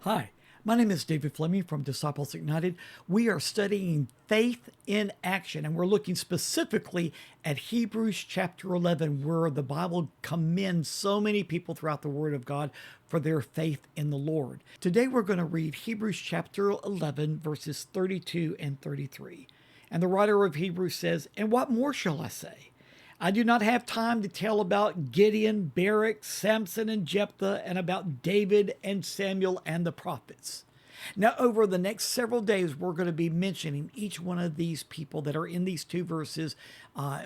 Hi, my name is David Fleming from Disciples Ignited. We are studying faith in action, and we're looking specifically at Hebrews chapter 11, where the Bible commends so many people throughout the Word of God for their faith in the Lord. Today we're going to read Hebrews chapter 11, verses 32 and 33. And the writer of Hebrews says, "And what more shall I say? I do not have time to tell about Gideon, Barak, Samson, and Jephthah, and about David and Samuel and the prophets." Now, over the next several days, we're going to be mentioning each one of these people that are in these two verses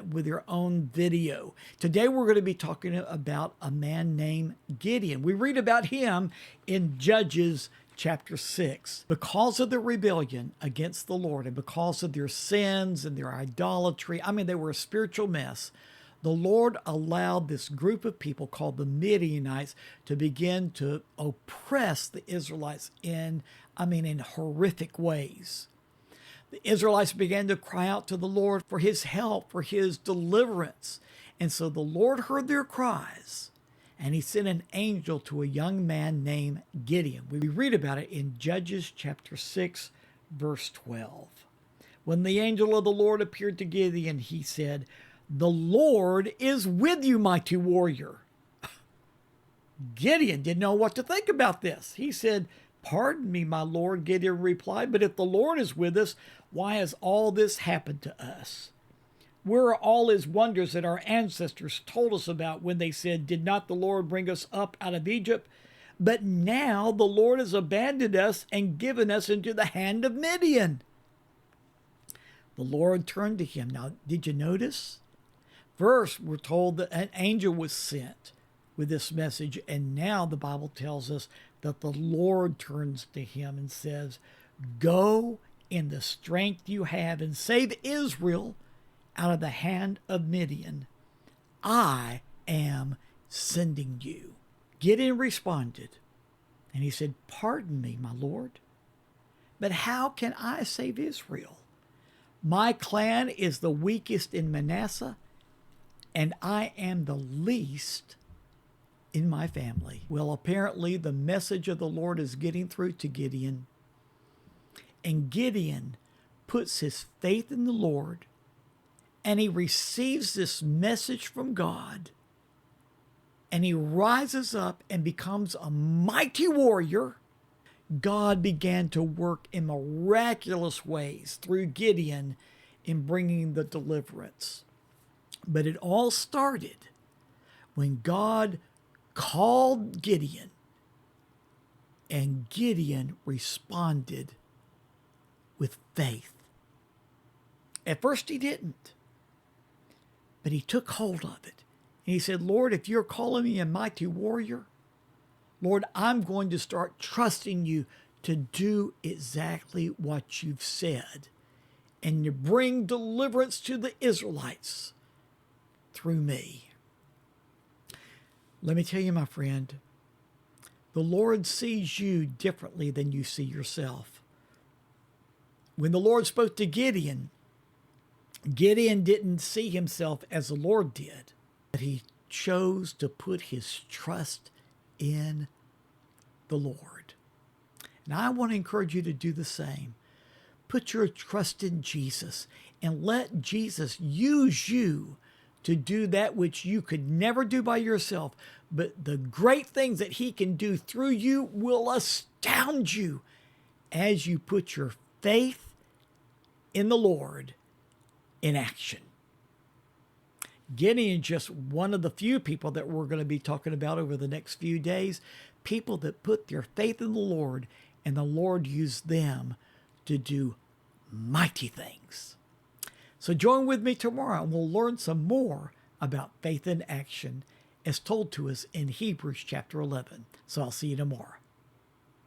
with their own video. Today, we're going to be talking about a man named Gideon. We read about him in Judges chapter 6. Because of the rebellion against the Lord and because of their sins and their idolatry, they were a spiritual mess. The Lord allowed this group of people called the Midianites to begin to oppress the Israelites in horrific ways. The Israelites began to cry out to the Lord for his help, for his deliverance. And so the Lord heard their cries, and he sent an angel to a young man named Gideon. We read about it in Judges chapter 6, verse 12. When the angel of the Lord appeared to Gideon, he said, "The Lord is with you, mighty warrior." Gideon didn't know what to think about this. He said, "Pardon me, my Lord," Gideon replied, "but if the Lord is with us, why has all this happened to us? Where are all his wonders that our ancestors told us about when they said, 'Did not the Lord bring us up out of Egypt?' But now the Lord has abandoned us and given us into the hand of Midian." The Lord turned to him. Now, did you notice? First, we're told that an angel was sent with this message, and now the Bible tells us that the Lord turns to him and says, "Go in the strength you have and save Israel out of the hand of Midian. I am sending you." Gideon responded, and he said, "Pardon me, my Lord, but how can I save Israel? My clan is the weakest in Manasseh, and I am the least in my family." Well, apparently the message of the Lord is getting through to Gideon, and Gideon puts his faith in the Lord, and he receives this message from God, and he rises up and becomes a mighty warrior. God began to work in miraculous ways through Gideon in bringing the deliverance. But it all started when God called Gideon, and Gideon responded with faith. At first he didn't, but he took hold of it. And he said, "Lord, if you're calling me a mighty warrior, Lord, I'm going to start trusting you to do exactly what you've said and to bring deliverance to the Israelites through me." Let me tell you, my friend, the Lord sees you differently than you see yourself. When the Lord spoke to Gideon, Gideon didn't see himself as the Lord did, but he chose to put his trust in the Lord. And I want to encourage you to do the same. Put your trust in Jesus and let Jesus use you to do that which you could never do by yourself. But the great things that he can do through you will astound you as you put your faith in the Lord in action. Gideon is just one of the few people that we're going to be talking about over the next few days. People that put their faith in the Lord, and the Lord used them to do mighty things. So join with me tomorrow, and we'll learn some more about faith in action as told to us in Hebrews chapter 11. So I'll see you tomorrow.